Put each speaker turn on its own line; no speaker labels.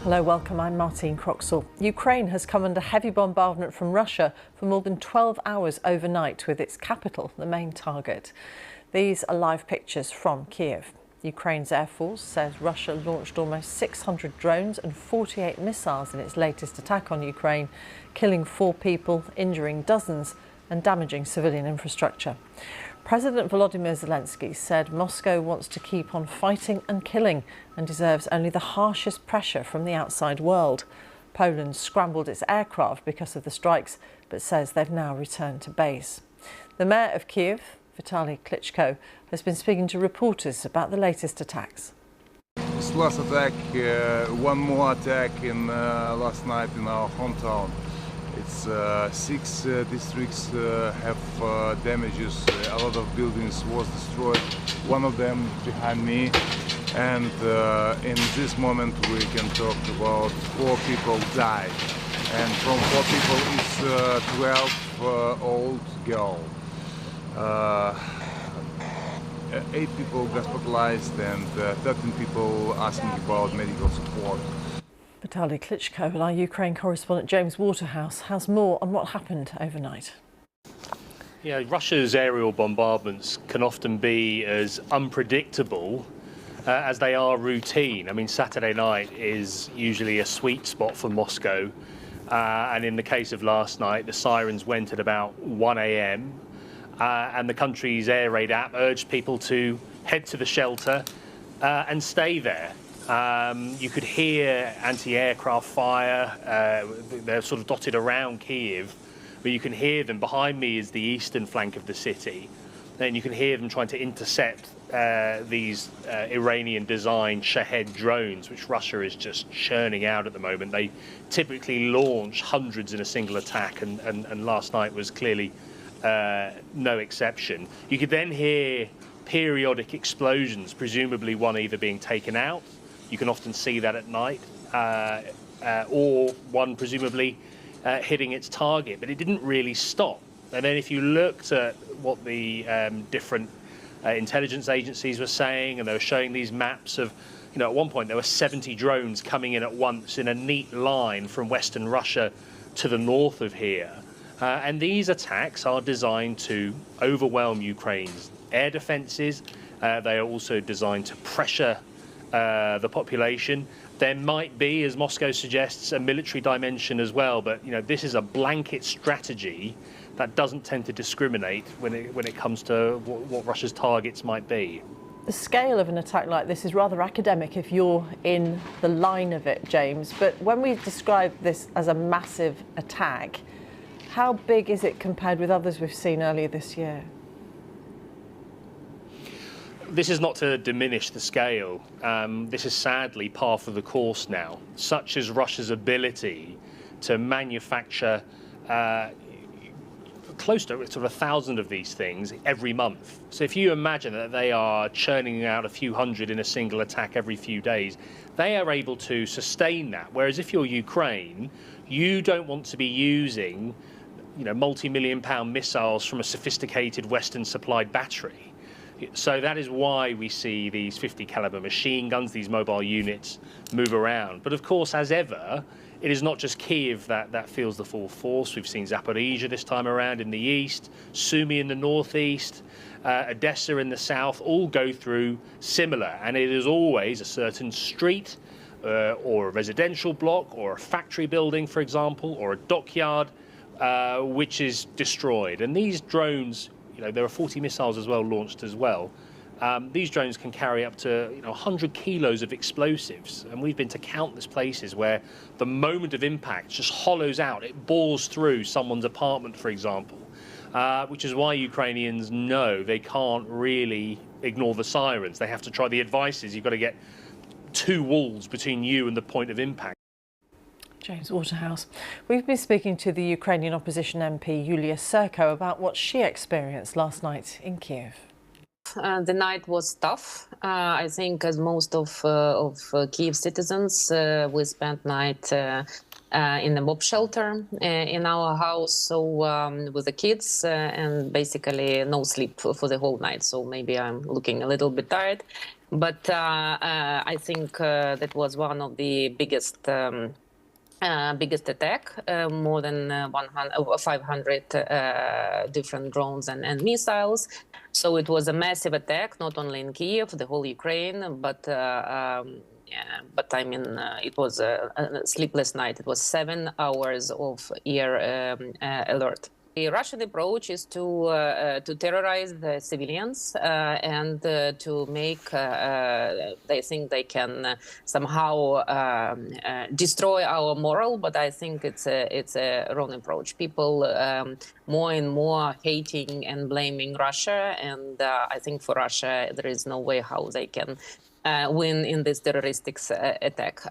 Hello, welcome. I'm Martine Croxall. Ukraine has come under heavy bombardment from Russia for more than 12 hours overnight, with its capital the main target. These are live pictures from Kyiv. Ukraine's Air Force says Russia launched almost 600 drones and 48 missiles in its latest attack on Ukraine, killing 4 people, injuring dozens and damaging civilian infrastructure. President Volodymyr Zelensky said Moscow wants to keep on fighting and killing and deserves only the harshest pressure from the outside world. Poland scrambled its aircraft because of the strikes, but says they've now returned to base. The mayor of Kyiv, Klitschko, has been speaking to reporters about the latest attacks.
This last attack, one more attack in last night in our hometown. It's 6 districts have damages. A lot of buildings was destroyed. One of them behind me, and in this moment we can talk about 4 people died, and from 4 people it's 12-old girl. 8 people hospitalized and 13 people asking about medical support.
Klitschko, our Ukraine correspondent James Waterhouse has more on what happened overnight.
Yeah, Russia's aerial bombardments can often be as unpredictable as they are routine. I mean, Saturday night is usually a sweet spot for Moscow, and in the case of last night, the sirens went at about 1 a.m. And the country's air raid app urged people to head to the shelter and stay there. You could hear anti-aircraft fire. They're sort of dotted around Kyiv, but you can hear them. Behind me is the eastern flank of the city. Then you can hear them trying to intercept these Iranian-designed Shahed drones, which Russia is just churning out at the moment. They typically launch hundreds in a single attack, and last night was clearly no exception. You could then hear periodic explosions, presumably one either being taken out. You can often see that at night, or one presumably hitting its target, but it didn't really stop. And then if you looked at what the different intelligence agencies were saying, and they were showing these maps of, you know, at one point there were 70 drones coming in at once in a neat line from Western Russia to the north of here. And these attacks are designed to overwhelm Ukraine's air defences. They are also designed to pressure the population. There might be, as Moscow suggests, a military dimension as well, but you know, this is a blanket strategy that doesn't tend to discriminate when it comes to what Russia's targets might be.
The scale of an attack like this is rather academic if you're in the line of it, James, but when we describe this as a massive attack, how big is it compared with others we've seen earlier this year?
This is not to diminish the scale. This is sadly par for the course now. Such is Russia's ability to manufacture close to sort of 1,000 of these things every month. So if you imagine that they are churning out a few hundred in a single attack every few days, they are able to sustain that. Whereas if you're Ukraine, you don't want to be using, you know, multi-million-pound missiles from a sophisticated Western-supplied battery. So that is why we see these 50 caliber machine guns, these mobile units, move around. But of course, as ever, it is not just Kyiv that feels the full force. We've seen Zaporizhia this time around in the east, Sumy in the northeast, Odessa in the south, all go through similar. And it is always a certain street or a residential block or a factory building, for example, or a dockyard, which is destroyed. And these drones, you know, there are 40 missiles as well launched as well. These drones can carry up to 100 kilos of explosives, and we've been to countless places where the moment of impact just hollows out. It bores through someone's apartment, for example, which is why Ukrainians know they can't really ignore the sirens. They have to try. The advice is you've got to get 2 walls between you and the point of impact.
James Waterhouse. We've been speaking to the Ukrainian opposition MP Yulia Serko about what she experienced last night in Kyiv.
The night was tough. I think, as most of Kyiv citizens, we spent night in the mob shelter in our house, so with the kids, and basically no sleep for the whole night. So maybe I'm looking a little bit tired. But I think that was one of the biggest attack, more than 500 different drones and missiles. So it was a massive attack, not only in Kyiv, the whole Ukraine, but I mean, it was a sleepless night. It was 7 hours of air alert. The Russian approach is to terrorize the civilians and to make. They think they can somehow destroy our moral, but I think it's a wrong approach. People more and more hating and blaming Russia, and I think for Russia there is no way how they can win in this terroristic attack.